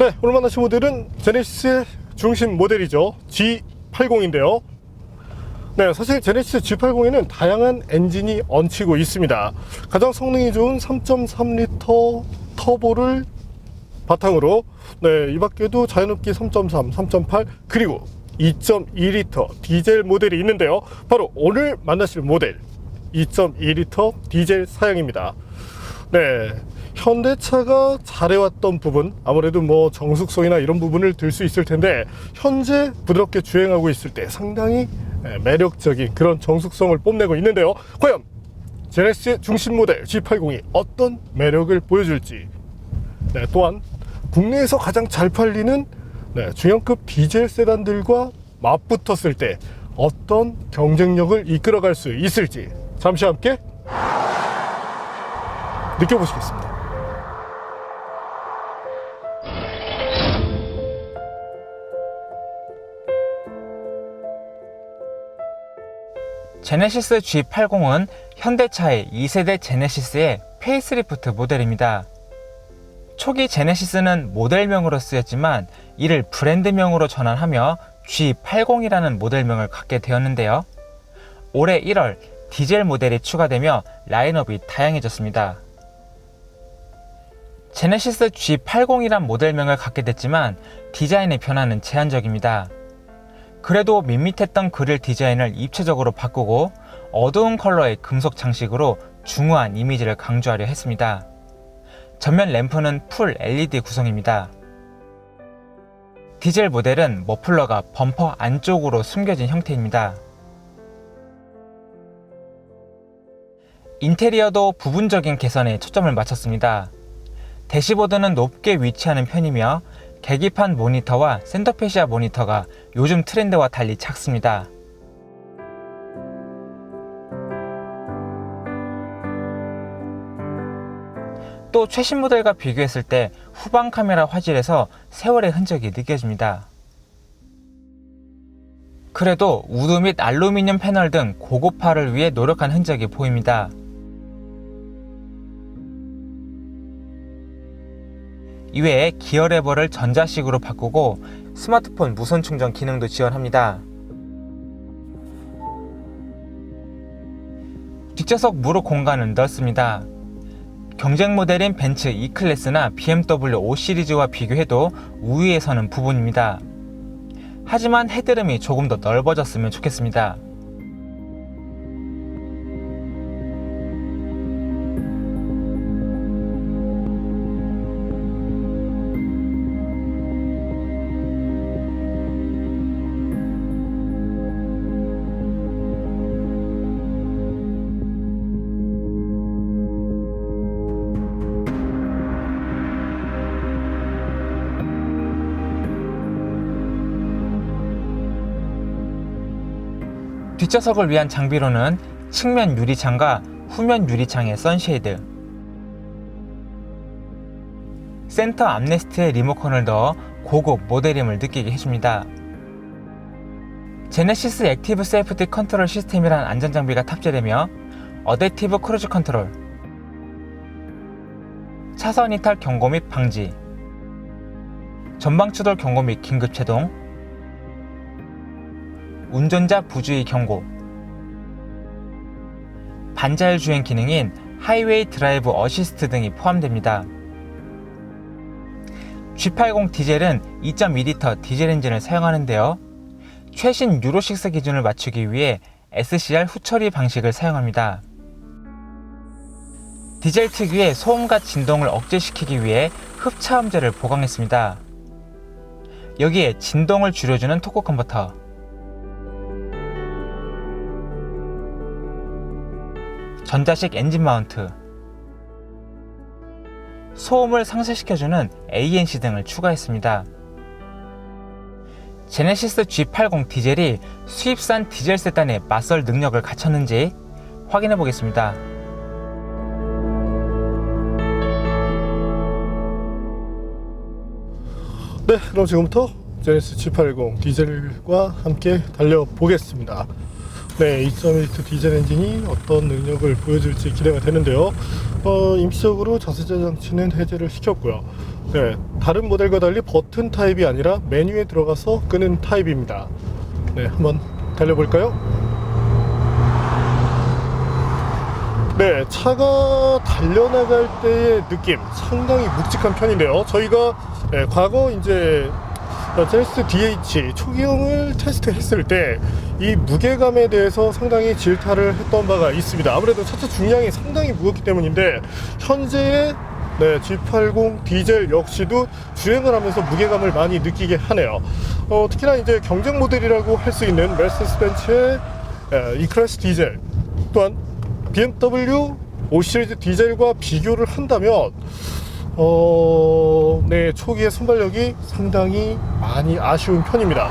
네, 오늘 만나신 모델은 제네시스의 중심 모델이죠. G80인데요. 네, 사실 제네시스 G80에는 다양한 엔진이 얹히고 있습니다. 가장 성능이 좋은 3.3L 터보를 바탕으로 이 밖에도 자연흡기 3.3, 3.8 그리고 2.2L 디젤 모델이 있는데요. 바로 오늘 만나실 모델 2.2L 디젤 사양입니다. 네, 현대차가 잘해왔던 부분, 아무래도 뭐 정숙성이나 이런 부분을 들 수 있을 텐데, 현재 부드럽게 주행하고 있을 때 상당히 매력적인 그런 정숙성을 뽐내고 있는데요. 과연 제네시스 중심 모델 G80이 어떤 매력을 보여줄지, 또한 국내에서 가장 잘 팔리는 중형급 디젤 세단들과 맞붙었을 때 어떤 경쟁력을 이끌어갈 수 있을지 잠시 함께 느껴보시겠습니다. 제네시스 G80은 현대차의 2세대 제네시스의 페이스리프트 모델입니다. 초기 제네시스는 모델명으로 쓰였지만 이를 브랜드명으로 전환하며 G80이라는 모델명을 갖게 되었는데요. 올해 1월 디젤 모델이 추가되며 라인업이 다양해졌습니다. 제네시스 G80이란 모델명을 갖게 됐지만 디자인의 변화는 제한적입니다. 그래도 밋밋했던 그릴 디자인을 입체적으로 바꾸고 어두운 컬러의 금속 장식으로 중후한 이미지를 강조하려 했습니다. 전면 램프는 풀 LED 구성입니다. 디젤 모델은 머플러가 범퍼 안쪽으로 숨겨진 형태입니다. 인테리어도 부분적인 개선에 초점을 맞췄습니다. 대시보드는 높게 위치하는 편이며 계기판 모니터와 센터페시아 모니터가 요즘 트렌드와 달리 작습니다. 또 최신 모델과 비교했을 때 후방 카메라 화질에서 세월의 흔적이 느껴집니다. 그래도 우드 및 알루미늄 패널 등 고급화를 위해 노력한 흔적이 보입니다. 이외에 기어 레버를 전자식으로 바꾸고 스마트폰 무선 충전 기능도 지원합니다. 뒷좌석 무릎 공간은 넓습니다. 경쟁 모델인 벤츠 E클래스나 BMW 5 시리즈와 비교해도 우위에 서는 부분입니다. 하지만 헤드룸이 조금 더 넓어졌으면 좋겠습니다. 뒷좌석을 위한 장비로는 측면 유리창과 후면 유리창의 선쉐이드, 센터 암레스트에 리모컨을 넣어 고급 모델임을 느끼게 해줍니다. 제네시스 액티브 세이프티 컨트롤 시스템이란 안전장비가 탑재되며 어댑티브 크루즈 컨트롤, 차선 이탈 경고 및 방지, 전방 추돌 경고 및 긴급 제동, 운전자 부주의 경고, 반자율 주행 기능인 하이웨이 드라이브 어시스트 등이 포함됩니다. G80 디젤은 2.2L 디젤 엔진을 사용하는데요. 최신 유로6 기준을 맞추기 위해 SCR 후처리 방식을 사용합니다. 디젤 특유의 소음과 진동을 억제시키기 위해 흡차음제를 보강했습니다. 여기에 진동을 줄여주는 토크 컨버터, 전자식 엔진 마운트, 소음을 상쇄시켜주는 ANC 등을 추가했습니다. 제네시스 G80 디젤이 수입산 디젤 세단에 맞설 능력을 갖췄는지 확인해 보겠습니다. 네, 그럼 지금부터 제네시스 G80 디젤과 함께 달려보겠습니다. 네, 2.1L 디젤 엔진이 어떤 능력을 보여줄지 기대가 되는데요. 임시적으로 자세자 장치는 해제를 시켰고요. 네, 다른 모델과 달리 버튼 타입이 아니라 메뉴에 들어가서 끄는 타입입니다. 네, 한번 달려볼까요? 네, 차가 달려나갈 때의 느낌 상당히 묵직한 편인데요. 저희가 과거 이제 제네시스 DH 초기형을 테스트했을 때 이 무게감에 대해서 상당히 질타를 했던 바가 있습니다. 아무래도 차체 중량이 상당히 무겁기 때문인데 현재의 G80 디젤 역시도 주행을 하면서 무게감을 많이 느끼게 하네요. 특히나 이제 경쟁 모델이라고 할 수 있는 메르세데스 벤츠의 E클래스 디젤 또한 BMW 5 시리즈 디젤과 비교를 한다면 네, 초기의 순발력이 상당히 많이 아쉬운 편입니다.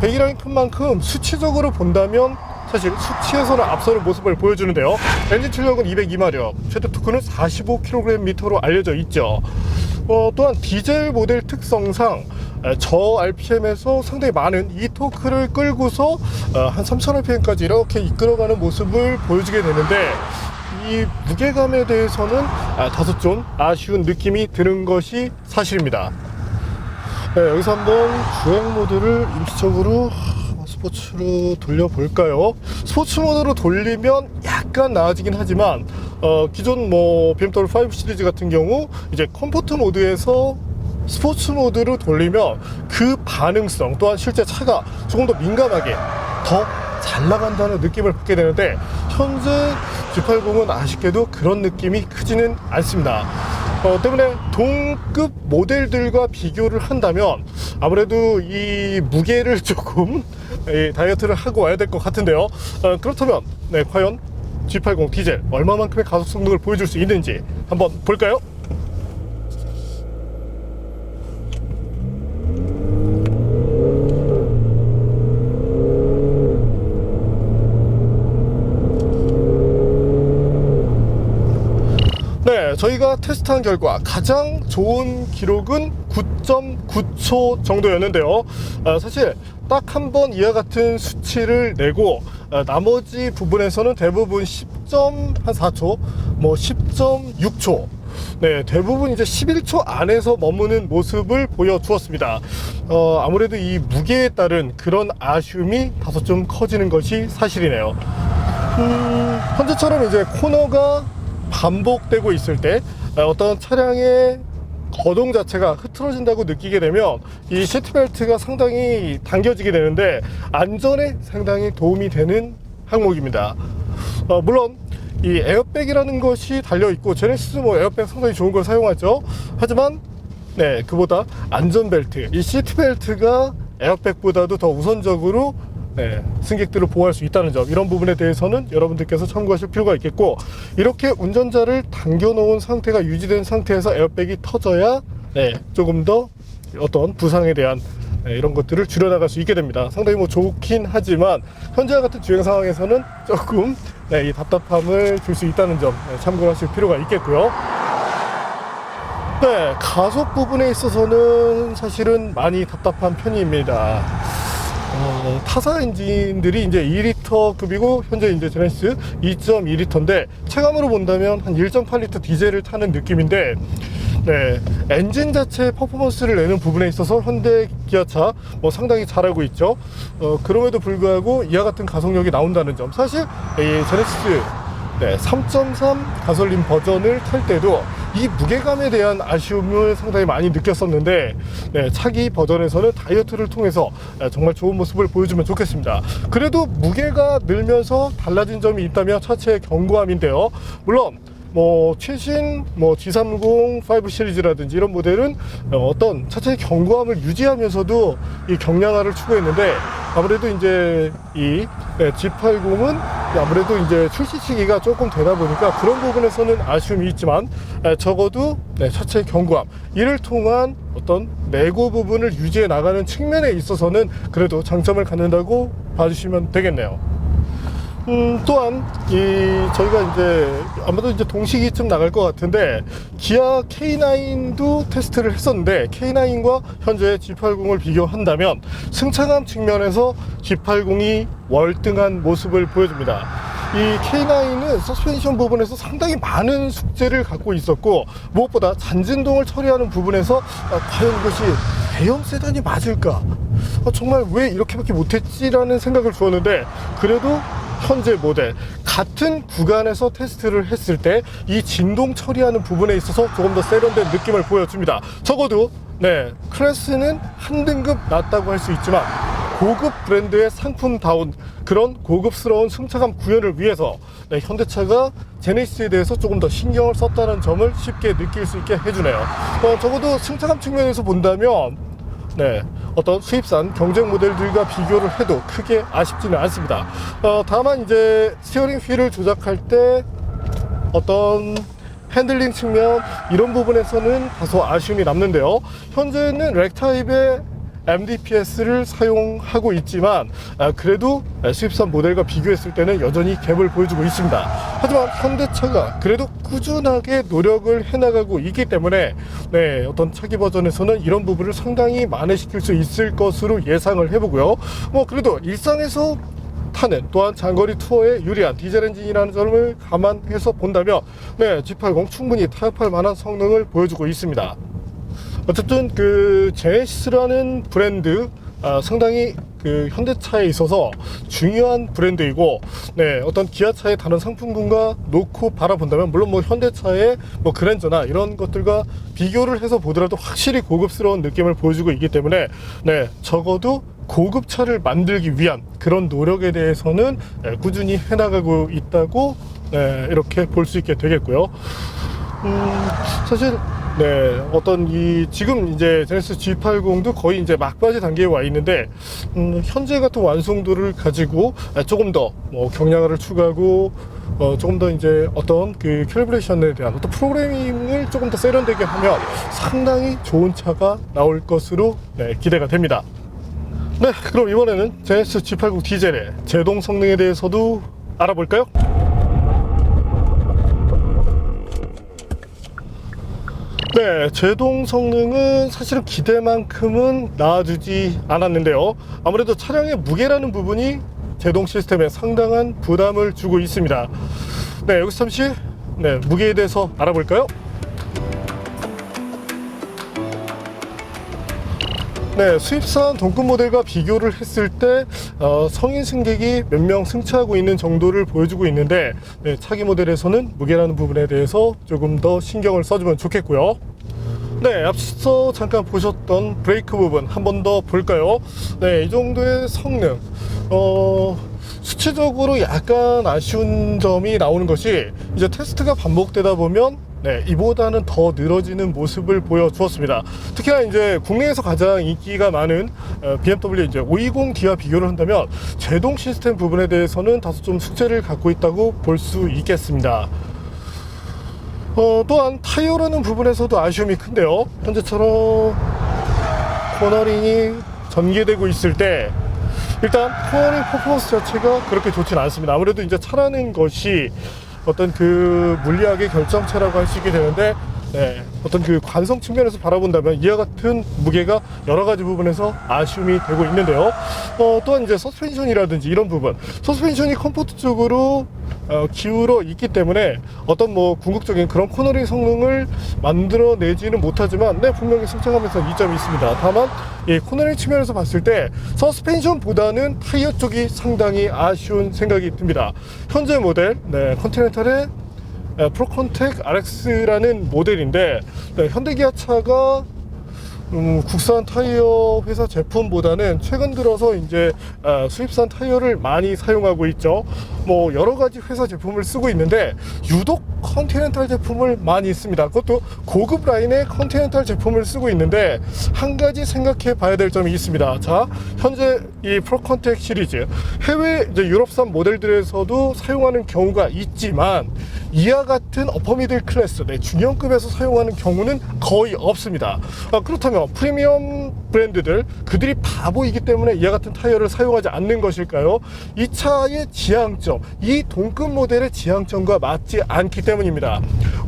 배기량이 큰 만큼 수치적으로 본다면 사실 수치에서는 앞서는 모습을 보여주는데요. 엔진 출력은 202마력, 최대 토크는 45kgm로 알려져 있죠. 또한 디젤 모델 특성상 저 RPM에서 상당히 많은 이 토크를 끌고서 한 3000rpm까지 이렇게 이끌어가는 모습을 보여주게 되는데 이 무게감에 대해서는 다소 좀 아쉬운 느낌이 드는 것이 사실입니다. 네, 여기서 한번 주행 모드를 임시적으로 스포츠로 돌려볼까요? 스포츠 모드로 돌리면 약간 나아지긴 하지만 기존 뭐 BMW 5 시리즈 같은 경우 이제 컴포트 모드에서 스포츠 모드로 돌리면 그 반응성 또한 실제 차가 조금 더 민감하게 더 잘 나간다는 느낌을 받게 되는데 현재 G80은 아쉽게도 그런 느낌이 크지는 않습니다. 때문에 동급 모델들과 비교를 한다면 아무래도 이 무게를 조금 다이어트를 하고 와야 될 것 같은데요. 그렇다면 과연 G80 디젤 얼마만큼의 가속 성능을 보여줄 수 있는지 한번 볼까요? 네, 저희가 테스트한 결과 가장 좋은 기록은 9.9초 정도였는데요. 사실 딱 한 번 이와 같은 수치를 내고 나머지 부분에서는 대부분 10.4초, 뭐 10.6초, 네, 대부분 이제 11초 안에서 머무는 모습을 보여주었습니다. 아무래도 이 무게에 따른 그런 아쉬움이 다소 좀 커지는 것이 사실이네요. 현재처럼 이제 코너가 반복되고 있을 때 어떤 차량의 거동 자체가 흐트러진다고 느끼게 되면 이 시트벨트가 상당히 당겨지게 되는데 안전에 상당히 도움이 되는 항목입니다. 물론 이 에어백이라는 것이 달려있고 제네시스 뭐 에어백 상당히 좋은 걸 사용하죠. 하지만 네, 그보다 안전벨트, 이 시트벨트가 에어백보다도 더 우선적으로 승객들을 보호할 수 있다는 점, 이런 부분에 대해서는 여러분들께서 참고하실 필요가 있겠고, 이렇게 운전자를 당겨 놓은 상태가 유지된 상태에서 에어백이 터져야 조금 더 어떤 부상에 대한 이런 것들을 줄여나갈 수 있게 됩니다. 상당히 뭐 좋긴 하지만 현재와 같은 주행 상황에서는 조금 이 답답함을 줄 수 있다는 점 참고하실 필요가 있겠고요. 네, 가속 부분에 있어서는 사실은 많이 답답한 편입니다. 타사 엔진들이 이제 2리터급이고 현재 이제 제네시스 2.2리터인데 체감으로 본다면 한 1.8리터 디젤을 타는 느낌인데, 네, 엔진 자체의 퍼포먼스를 내는 부분에 있어서 현대 기아차 뭐 상당히 잘하고 있죠. 그럼에도 불구하고 이와 같은 가속력이 나온다는 점, 사실 이 제네시스 3.3 가솔린 버전을 탈 때도 이 무게감에 대한 아쉬움을 상당히 많이 느꼈었는데, 차기 버전에서는 다이어트를 통해서 정말 좋은 모습을 보여주면 좋겠습니다. 그래도 무게가 늘면서 달라진 점이 있다면 차체의 견고함인데요. 물론 뭐 최신 뭐 G30 5 시리즈라든지 이런 모델은 어떤 차체의 견고함을 유지하면서도 이 경량화를 추구했는데, 아무래도 이제 이 G80은 아무래도 이제 출시 시기가 조금 되다 보니까 그런 부분에서는 아쉬움이 있지만 적어도 차체의 견고함, 이를 통한 어떤 내구 부분을 유지해 나가는 측면에 있어서는 그래도 장점을 갖는다고 봐주시면 되겠네요. 또한 저희가 이제 아마도 이제 동시기쯤 나갈 것 같은데 기아 K9도 테스트를 했었는데, K9과 현재 G80을 비교한다면 승차감 측면에서 G80이 월등한 모습을 보여줍니다. 이 K9은 서스펜션 부분에서 상당히 많은 숙제를 갖고 있었고, 무엇보다 잔진동을 처리하는 부분에서 과연 이것이 대형 세단이 맞을까? 정말 왜 이렇게밖에 못했지라는 생각을 주었는데, 그래도 현재 모델 같은 구간에서 테스트를 했을 때 이 진동 처리하는 부분에 있어서 조금 더 세련된 느낌을 보여줍니다. 적어도 클래스는 한 등급 낮다고 할 수 있지만 고급 브랜드의 상품다운 그런 고급스러운 승차감 구현을 위해서 현대차가 제네시스에 대해서 조금 더 신경을 썼다는 점을 쉽게 느낄 수 있게 해주네요. 적어도 승차감 측면에서 본다면 어떤 수입산 경쟁 모델들과 비교를 해도 크게 아쉽지는 않습니다. 다만 이제 스티어링 휠을 조작할 때 어떤 핸들링 측면 이런 부분에서는 다소 아쉬움이 남는데요. 현재는 렉 타입의 MDPS를 사용하고 있지만 그래도 수입산 모델과 비교했을 때는 여전히 갭을 보여주고 있습니다. 하지만 현대차가 그래도 꾸준하게 노력을 해나가고 있기 때문에 어떤 차기 버전에서는 이런 부분을 상당히 만회시킬 수 있을 것으로 예상을 해보고요. 그래도 일상에서 타는 또한 장거리 투어에 유리한 디젤 엔진이라는 점을 감안해서 본다면 G80 충분히 타협할 만한 성능을 보여주고 있습니다. 어쨌든 그 제네시스라는 브랜드 상당히 그 현대차에 있어서 중요한 브랜드이고 어떤 기아차의 다른 상품군과 놓고 바라본다면 물론 현대차의 그랜저나 이런 것들과 비교를 해서 보더라도 확실히 고급스러운 느낌을 보여주고 있기 때문에 적어도 고급차를 만들기 위한 그런 노력에 대해서는 꾸준히 해나가고 있다고 이렇게 볼 수 있게 되겠고요. 사실 어떤 지금 이제 제네시스 G80도 거의 이제 막바지 단계에 와 있는데 현재 같은 완성도를 가지고 조금 더 경량화를 추가하고 조금 더 이제 어떤 그 캘리브레이션에 대한 어떤 프로그래밍을 조금 더 세련되게 하면 상당히 좋은 차가 나올 것으로 기대가 됩니다. 그럼 이번에는 제네시스 G80 디젤의 제동 성능에 대해서도 알아볼까요? 제동 성능은 사실은 기대만큼은 나와주지 않았는데요. 아무래도 차량의 무게라는 부분이 제동 시스템에 상당한 부담을 주고 있습니다. 여기서 잠시 무게에 대해서 알아볼까요? 수입산 동급 모델과 비교를 했을 때 성인 승객이 몇 명 승차하고 있는 정도를 보여주고 있는데 차기 모델에서는 무게라는 부분에 대해서 조금 더 신경을 써주면 좋겠고요. 앞서 잠깐 보셨던 브레이크 부분 한 번 더 볼까요? 이 정도의 성능 수치적으로 약간 아쉬운 점이 나오는 것이 이제 테스트가 반복되다 보면 이보다는 더 늘어지는 모습을 보여주었습니다. 특히나 이제 국내에서 가장 인기가 많은 BMW 이제 520D와 비교를 한다면 제동 시스템 부분에 대해서는 다소 좀 숙제를 갖고 있다고 볼 수 있겠습니다. 또한 타이어라는 부분에서도 아쉬움이 큰데요. 현재처럼 코너링이 전개되고 있을 때 일단 코너링 퍼포먼스 자체가 그렇게 좋지는 않습니다. 아무래도 이제 차라는 것이 어떤 그 물리학의 결정체라고 할 수 있게 되는데 어떤 그 관성 측면에서 바라본다면 이와 같은 무게가 여러 가지 부분에서 아쉬움이 되고 있는데요. 또한 이제 서스펜션이라든지 이런 부분, 서스펜션이 컴포트 쪽으로 기울어 있기 때문에 어떤 궁극적인 그런 코너링 성능을 만들어내지는 못하지만 분명히 승차감에서 이점이 있습니다. 다만 이 코너링 측면에서 봤을 때 서스펜션보다는 타이어 쪽이 상당히 아쉬운 생각이 듭니다. 현재 모델 컨티넨탈의 프로컨텍 RX라는 모델인데 현대기아차가 국산 타이어 회사 제품보다는 최근 들어서 이제 수입산 타이어를 많이 사용하고 있죠. 여러 가지 회사 제품을 쓰고 있는데 유독 컨티넨탈 제품을 많이 씁니다. 그것도 고급 라인의 컨티넨탈 제품을 쓰고 있는데 한 가지 생각해 봐야 될 점이 있습니다. 자, 현재 이 프로컨텍 시리즈 해외 이제 유럽산 모델들에서도 사용하는 경우가 있지만 이와 같은 어퍼미들 클래스 중형급에서 사용하는 경우는 거의 없습니다. 그렇다면 프리미엄 브랜드들 그들이 바보이기 때문에 이와 같은 타이어를 사용하지 않는 것일까요? 이 차의 지향점, 이 동급 모델의 지향점과 맞지 않기 때문입니다.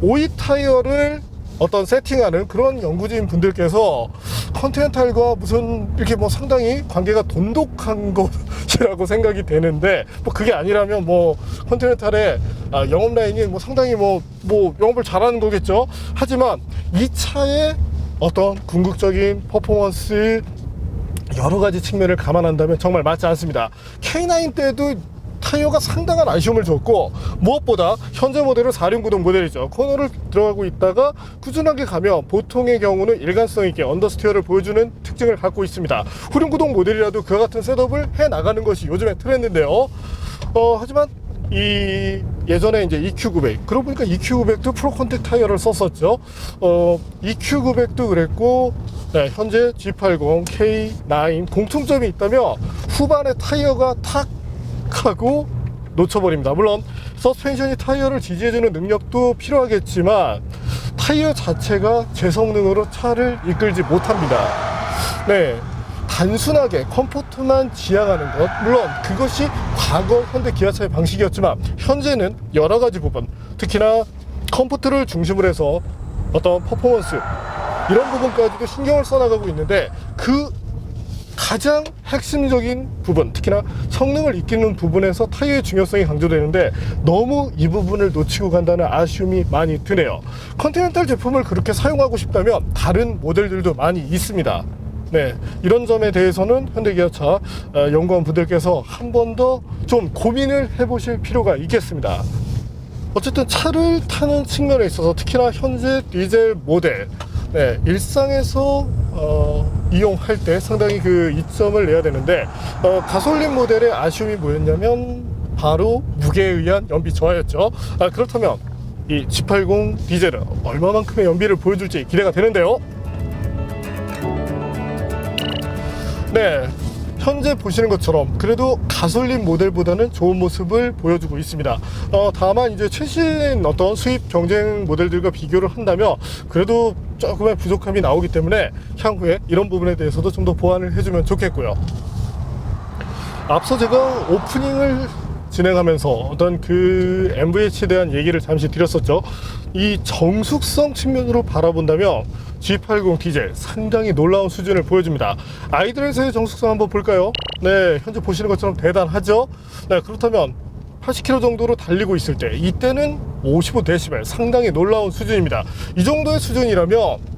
OE 타이어를 어떤 세팅하는 그런 연구진 분들께서 컨티넨탈과 무슨 이렇게 뭐 상당히 관계가 돈독한 것이라고 생각이 되는데, 뭐 그게 아니라면 뭐 컨티넨탈의 영업 라인이 뭐 상당히 뭐 영업을 잘하는 거겠죠. 하지만 이 차의 어떤 궁극적인 퍼포먼스 여러 가지 측면을 감안한다면 정말 맞지 않습니다. K9 때도 타이어가 상당한 아쉬움을 줬고, 무엇보다 현재 모델은 4륜구동 모델이죠. 코너를 들어가고 있다가 꾸준하게 가면 보통의 경우는 일관성 있게 언더스티어를 보여주는 특징을 갖고 있습니다. 후륜구동 모델이라도 그와 같은 셋업을 해 나가는 것이 요즘의 트렌드인데요. 하지만 이 예전에 이제 EQ900, 그러고 보니까 EQ900도 프로 컨택 타이어를 썼었죠. EQ900도 그랬고, 네, 현재 G80, K9 공통점이 있다면 후반에 타이어가 탁 하고 놓쳐버립니다. 물론 서스펜션이 타이어를 지지해주는 능력도 필요하겠지만 타이어 자체가 제 성능으로 차를 이끌지 못합니다. 네, 단순하게 컴포트만 지향하는 것, 물론 그것이 과거 현대 기아차의 방식이었지만 현재는 여러 가지 부분, 특히나 컴포트를 중심으로 해서 어떤 퍼포먼스 이런 부분까지도 신경을 써나가고 있는데, 그 가장 핵심적인 부분, 특히나 성능을 이끄는 부분에서 타이어의 중요성이 강조되는데 너무 이 부분을 놓치고 간다는 아쉬움이 많이 드네요. 컨티넨탈 제품을 그렇게 사용하고 싶다면 다른 모델들도 많이 있습니다. 네, 이런 점에 대해서는 현대기아차 연구원 분들께서 한 번 더 좀 고민을 해보실 필요가 있겠습니다. 어쨌든 차를 타는 측면에 있어서 특히나 현재 디젤 모델, 네, 일상에서 이용할 때 상당히 그 이점을 내야 되는데, 가솔린 모델의 아쉬움이 뭐였냐면 바로 무게에 의한 연비 저하였죠. 그렇다면 이 G80 디젤은 얼마만큼의 연비를 보여줄지 기대가 되는데요. 네, 현재 보시는 것처럼 그래도 가솔린 모델보다는 좋은 모습을 보여주고 있습니다. 다만 이제 최신 어떤 수입 경쟁 모델들과 비교를 한다면 그래도 조금의 부족함이 나오기 때문에 향후에 이런 부분에 대해서도 좀 더 보완을 해주면 좋겠고요. 앞서 제가 오프닝을 진행하면서 어떤 그 MVH에 대한 얘기를 잠시 드렸었죠. 이 정숙성 측면으로 바라본다면 G80 디젤 상당히 놀라운 수준을 보여줍니다. 아이들에서의 정숙성 한번 볼까요? 네, 현재 보시는 것처럼 대단하죠. 네, 그렇다면 80km 정도로 달리고 있을 때 이때는 55dB, 상당히 놀라운 수준입니다. 이 정도의 수준이라면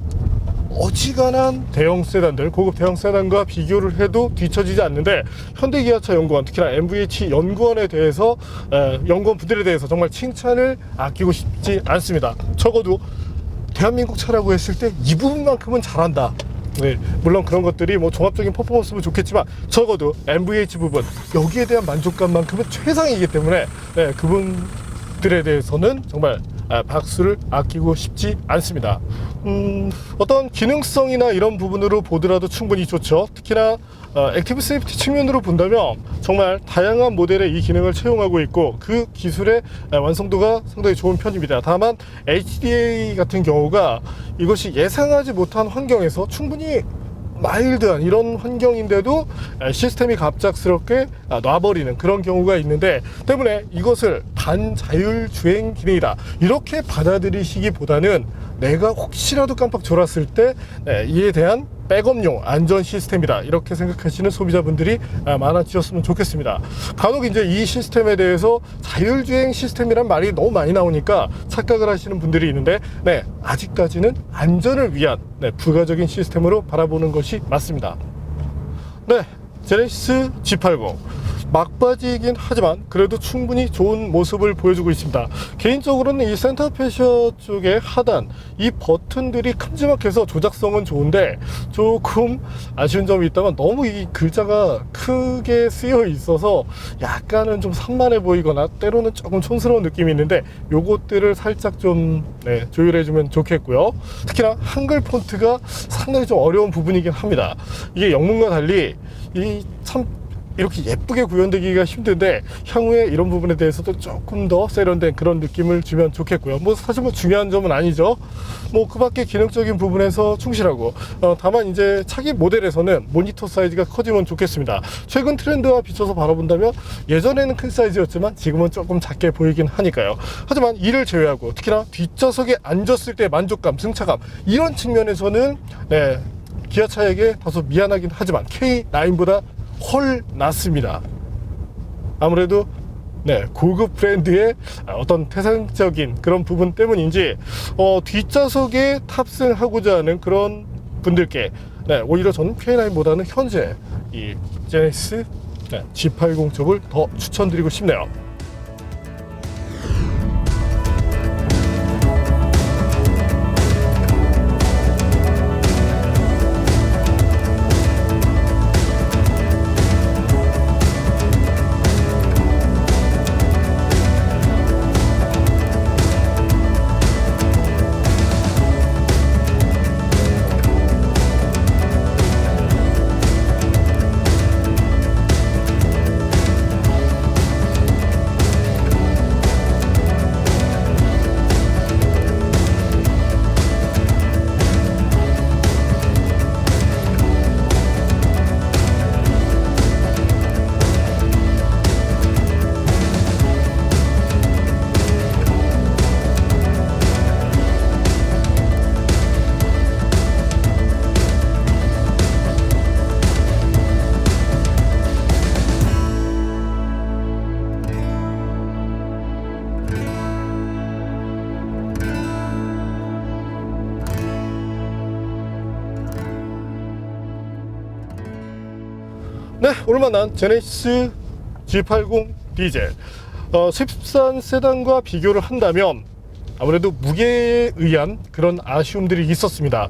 어지간한 대형 세단들, 고급 대형 세단과 비교를 해도 뒤처지지 않는데, 현대기아차 연구원, 특히나 MVH 연구원에 대해서 연구원 분들에 대해서 정말 칭찬을 아끼고 싶지 않습니다. 적어도 대한민국 차라고 했을 때 이 부분만큼은 잘한다. 네, 물론 그런 것들이 뭐 종합적인 퍼포먼스도 좋겠지만 적어도 MVH 부분, 여기에 대한 만족감만큼은 최상이기 때문에 네, 그분들에 대해서는 정말 박수를 아끼고 싶지 않습니다. 어떤 기능성이나 이런 부분으로 보더라도 충분히 좋죠. 특히나 액티브 세이프티 측면으로 본다면 정말 다양한 모델의 이 기능을 채용하고 있고 그 기술의 완성도가 상당히 좋은 편입니다. 다만 HDA 같은 경우가 이것이 예상하지 못한 환경에서 충분히 마일드한 이런 환경인데도 시스템이 갑작스럽게 놔버리는 그런 경우가 있는데, 때문에 이것을 반자율 주행 기능이다 이렇게 받아들이시기보다는 내가 혹시라도 깜빡 졸았을 때 이에 대한 백업용 안전 시스템이다 이렇게 생각하시는 소비자분들이 많아지셨으면 좋겠습니다. 간혹 이제 이 시스템에 대해서 자율주행 시스템이란 말이 너무 많이 나오니까 착각을 하시는 분들이 있는데, 네, 아직까지는 안전을 위한 부가적인 시스템으로 바라보는 것이 맞습니다. 네, 제네시스 G80 막바지이긴 하지만 그래도 충분히 좋은 모습을 보여주고 있습니다. 개인적으로는 이 센터페셔 쪽의 하단 이 버튼들이 큼지막해서 조작성은 좋은데 조금 아쉬운 점이 있다면 너무 이 글자가 크게 쓰여 있어서 약간은 좀 산만해 보이거나 때로는 조금 촌스러운 느낌이 있는데, 요것들을 살짝 좀 조율해 주면 좋겠고요. 특히나 한글 폰트가 상당히 좀 어려운 부분이긴 합니다. 이게 영문과 달리 이렇게 예쁘게 구현되기가 힘든데 향후에 이런 부분에 대해서도 조금 더 세련된 그런 느낌을 주면 좋겠고요. 뭐 사실 뭐 중요한 점은 아니죠. 뭐 그 밖에 기능적인 부분에서 충실하고, 다만 이제 차기 모델에서는 모니터 사이즈가 커지면 좋겠습니다. 최근 트렌드와 비춰서 바라본다면 예전에는 큰 사이즈였지만 지금은 조금 작게 보이긴 하니까요. 하지만 이를 제외하고 특히나 뒷좌석에 앉았을 때 만족감, 승차감 이런 측면에서는 기아차에게 다소 미안하긴 하지만 K9보다 훨 낫습니다. 아무래도 고급 브랜드의 어떤 태생적인 그런 부분 때문인지 뒷좌석에 탑승하고자 하는 그런 분들께 오히려 저는 K9보다는 현재 이 제네시스 G80 쪽을 더 추천드리고 싶네요. 오늘 만난 제네시스 G80 디젤 수입산 세단과 비교를 한다면 아무래도 무게에 의한 그런 아쉬움들이 있었습니다.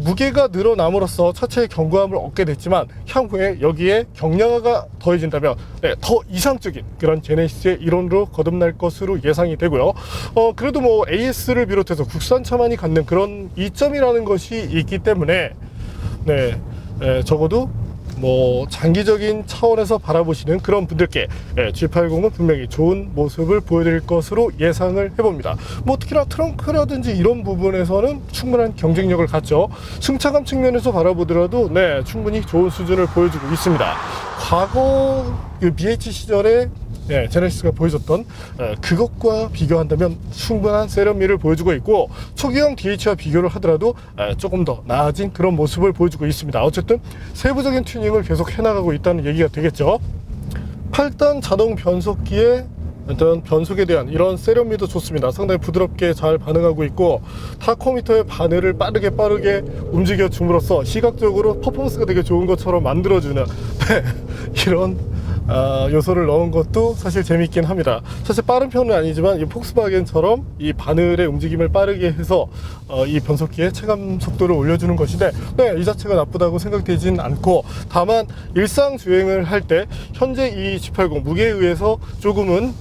무게가 늘어남으로써 차체의 견고함을 얻게 됐지만 향후에 여기에 경량화가 더해진다면 더 이상적인 그런 제네시스의 일원으로 거듭날 것으로 예상이 되고요. 그래도 뭐 AS를 비롯해서 국산차만이 갖는 그런 이점이라는 것이 있기 때문에 적어도 뭐 장기적인 차원에서 바라보시는 그런 분들께 G80은 분명히 좋은 모습을 보여드릴 것으로 예상을 해봅니다. 뭐 특히나 트렁크라든지 이런 부분에서는 충분한 경쟁력을 갖죠. 승차감 측면에서 바라보더라도 충분히 좋은 수준을 보여주고 있습니다. 과거 그 BH 시절에 제네시스가 보여줬던 그것과 비교한다면 충분한 세련미를 보여주고 있고, 초기형 DH와 비교를 하더라도 조금 더 나아진 그런 모습을 보여주고 있습니다. 어쨌든 세부적인 튜닝을 계속 해나가고 있다는 얘기가 되겠죠. 8단 자동 변속기에 일단 변속에 대한 이런 세련미도 좋습니다. 상당히 부드럽게 잘 반응하고 있고, 타코미터의 바늘을 빠르게 움직여 줌으로써 시각적으로 퍼포먼스가 되게 좋은 것처럼 만들어주는 이런 요소를 넣은 것도 사실 재밌긴 합니다. 사실 빠른 편은 아니지만 이 폭스바겐처럼 이 바늘의 움직임을 빠르게 해서 이 변속기의 체감 속도를 올려주는 것인데 이 자체가 나쁘다고 생각되진 않고, 다만 일상 주행을 할 때 현재 이 G80 무게에 의해서 조금은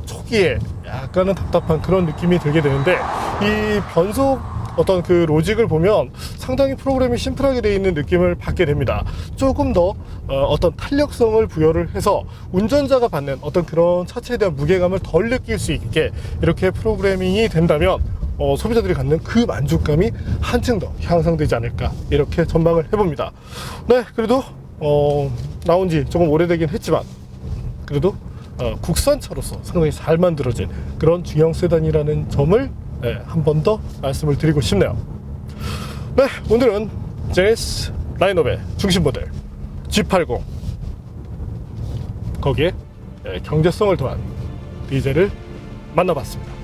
초기에 약간은 답답한 그런 느낌이 들게 되는데, 이 변속 어떤 그 로직을 보면 상당히 프로그램이 심플하게 되어 있는 느낌을 받게 됩니다. 조금 더 어떤 탄력성을 부여를 해서 운전자가 받는 어떤 그런 차체에 대한 무게감을 덜 느낄 수 있게 이렇게 프로그래밍이 된다면 소비자들이 갖는 그 만족감이 한층 더 향상되지 않을까, 이렇게 전망을 해봅니다. 그래도 나온 지 조금 오래되긴 했지만 그래도 국산차로서 상당히 잘 만들어진 그런 중형 세단이라는 점을 한 번 더 말씀을 드리고 싶네요. 오늘은 제네시스 라인업의 중심 모델 G80, 거기에 경제성을 더한 디젤을 만나봤습니다.